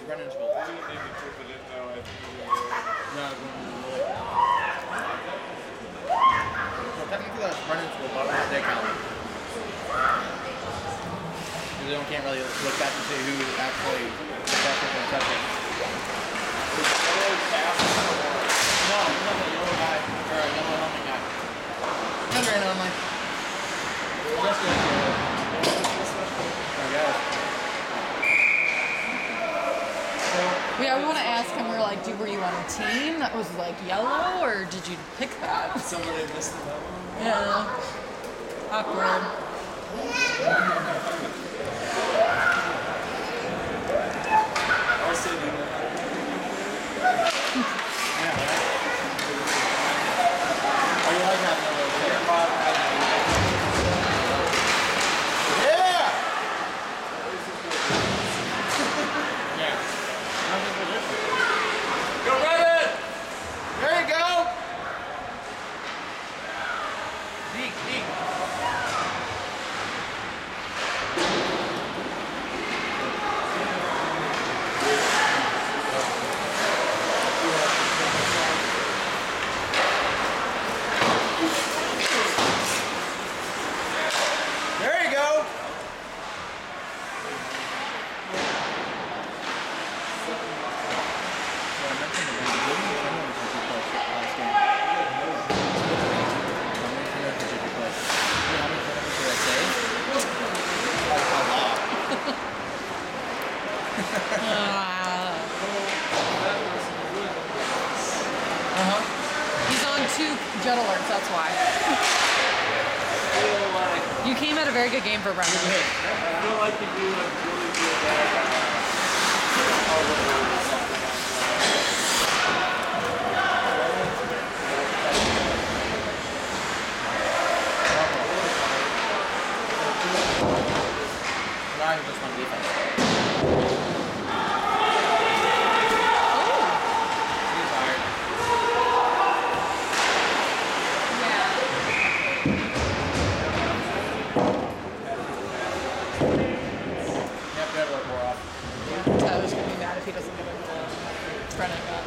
Brennan's goal. I didn't need to put it in though. I think No, well, technically that's Brennan's goal, but they count. They can't really look back and see who actually touched it. No, he's not the yellow guy, or a yellow helmet guy. He's ran on my. That's good. I guess. Yeah, we want to ask him, we're like, were you on a team that was like yellow, or did you pick that? somebody missed the memo. Yeah. Awkward. I'll say that. Yeah, right? Oh, you like having a little bit. Yeah! Yeah. Nothing position. Go Brandon! There you go! Deke. There you go! He's on 2 jet alerts, that's why. You came at a very good game for Brendan. I feel like you do a really good Ryan just on defense. He's tired. Yep, that work more off. Tyler's gonna be mad if he doesn't get into Brennan got.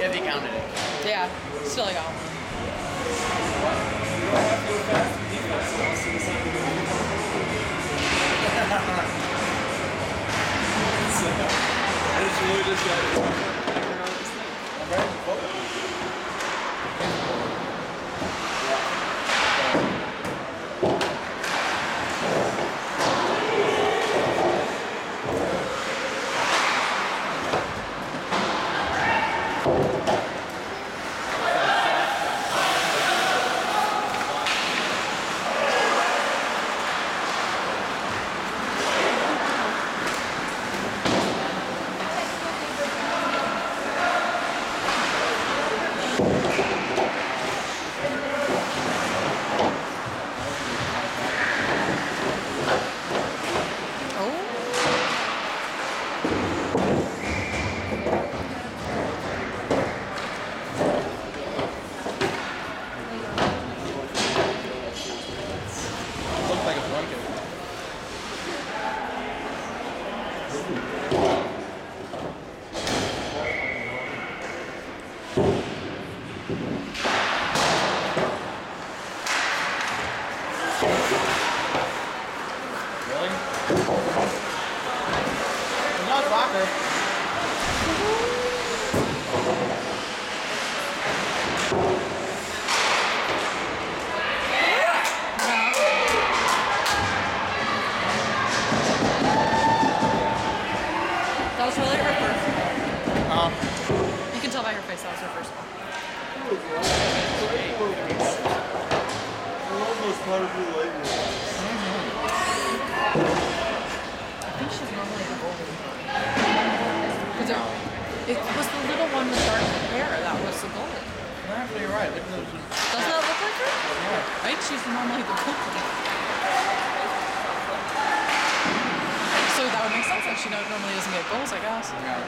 If he counted it. Yeah, still got one. I just really just got I'm ready to focus. Looks like a blanket. Really? It's not soccer. That was really her first ball. You can tell by her face that was her first ball. almost part of your label. I think she's normally the golden one. It was the little one with dark hair that was the golden. You're actually right. Look at those. Doesn't that look like her? Yeah. Right? She's normally the golden. So that would make sense that she normally doesn't get goals, I guess. Yeah.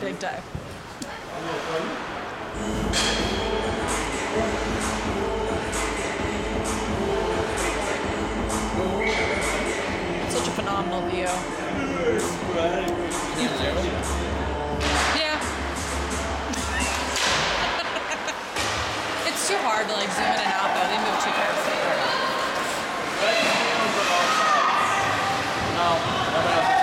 Big day. Such a phenomenal view. Yeah. It's too hard to like zoom in and out though. They move too fast. No, nobody else is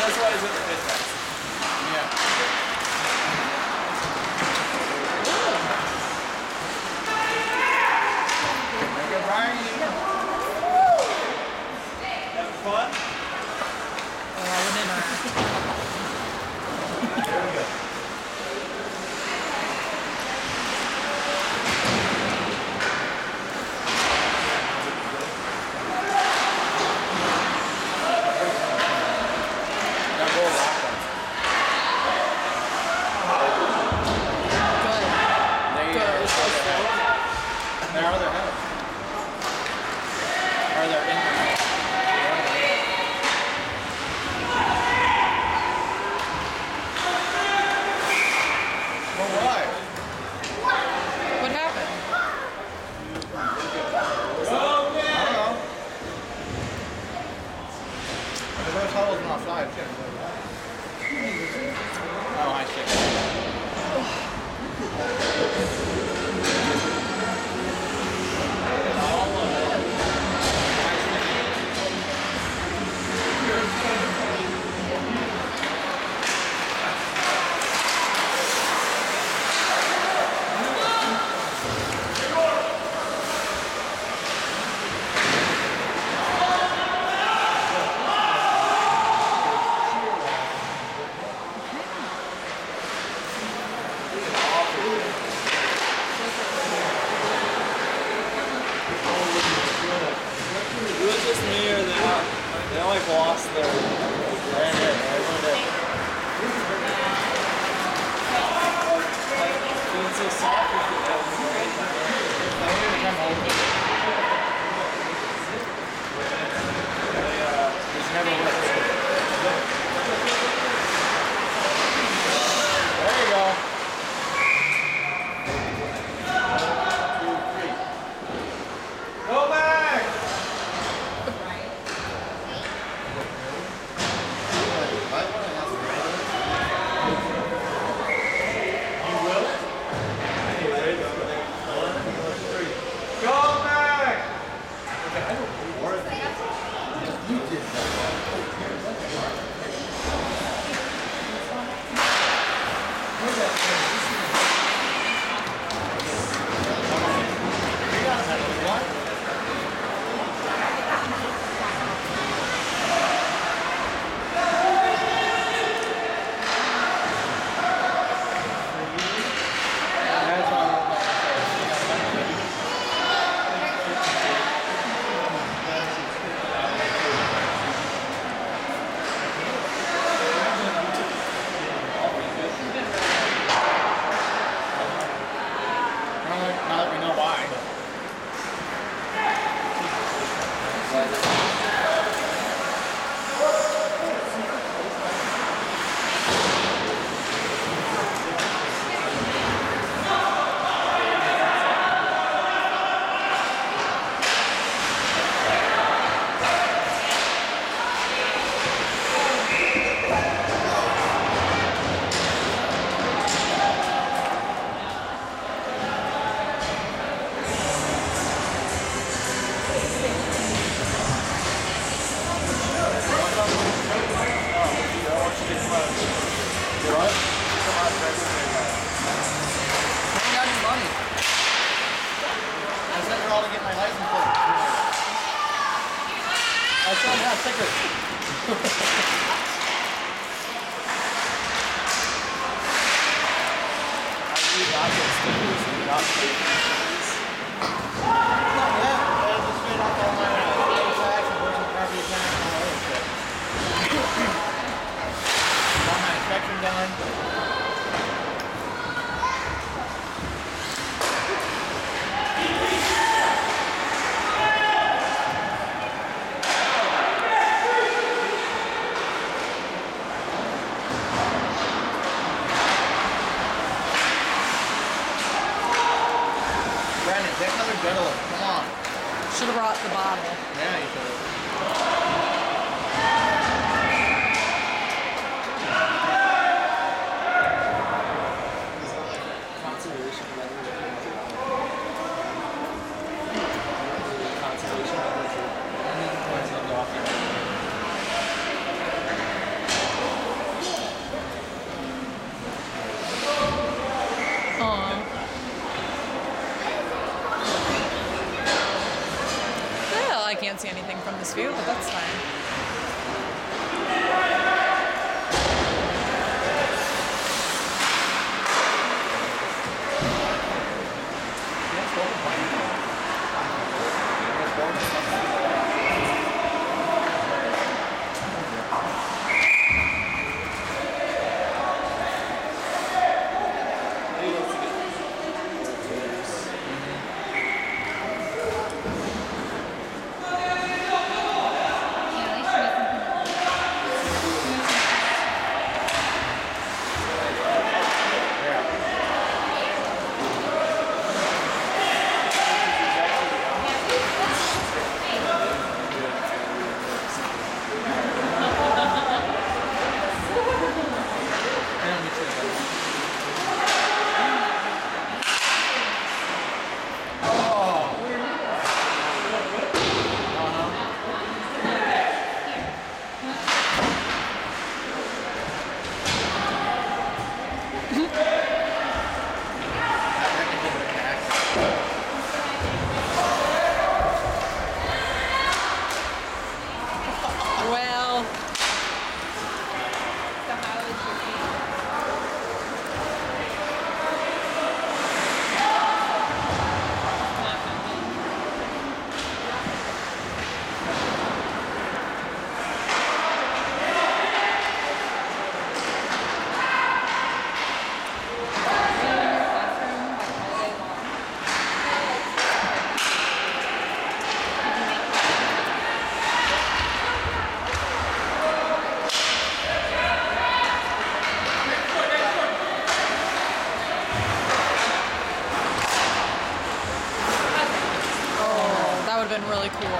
That's why he's in the pit fast. Yeah. Make it right. Having fun? Oh, I wouldn't. There we go. Now go lock them. Good. They Good. are They are their heads. Or they're in their head. Well, why? What happened? I don't know. The first huddle's not offside, too. Oh, I see. It was just me or they like lost their... Right here. Everyone did. Doing so soft with it, that was great. I need to come over. It's never worked. There you go. 1, 2, 3. Go back! Go back! Now that we know why. Bring down your money. I sent her all to get my license plate. I still have stickers. Not that. I just paid off all my tax and personal property tax and all that other shit. Got my inspection done. adrenaline. Come on. Should have brought the bottle. Yeah, you should have. Conservation measures. Conservation Aw. Well, I can't see anything from this view, but that's fine. Well, that would have been really cool.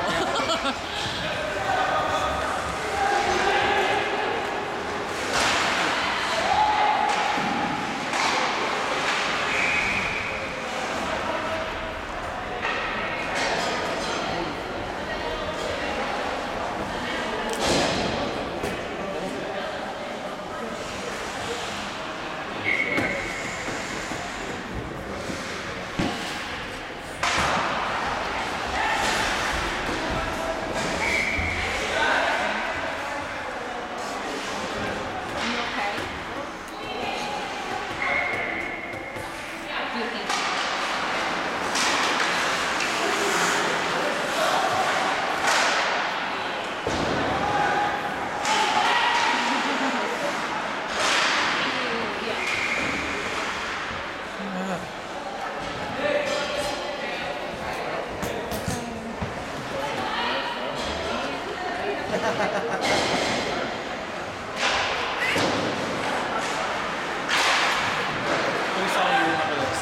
Who saw you remember this?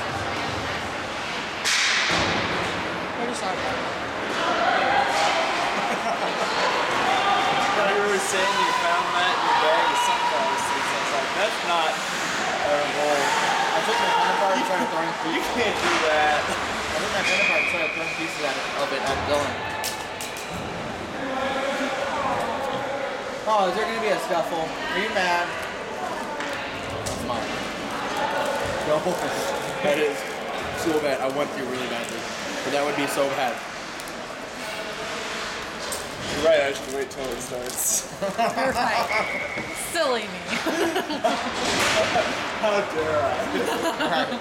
What are you talking about? You were saying you found that in your bag of sunflower seeds. I was like, that's not a revolt. I took my pen apart and started throwing You pieces. can't do that. I took my pen apart and started throwing pieces of it at Dylan. Oh, is there gonna be a scuffle? Are you mad? That's mine. No, that is so bad. I went through really badly, but that would be so bad. You're right, I should wait till it starts. Right. Silly me. How dare I? Alright.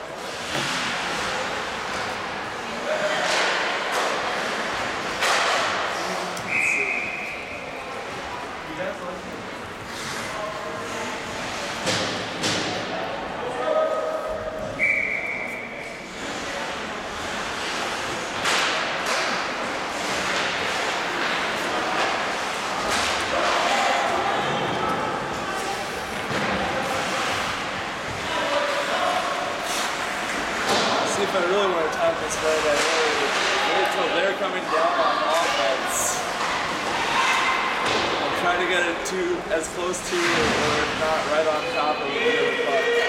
See, if I really want to time this right, I really Wait till they're coming down on offense. I'm trying to get it to as close to or if not right on top of the puck.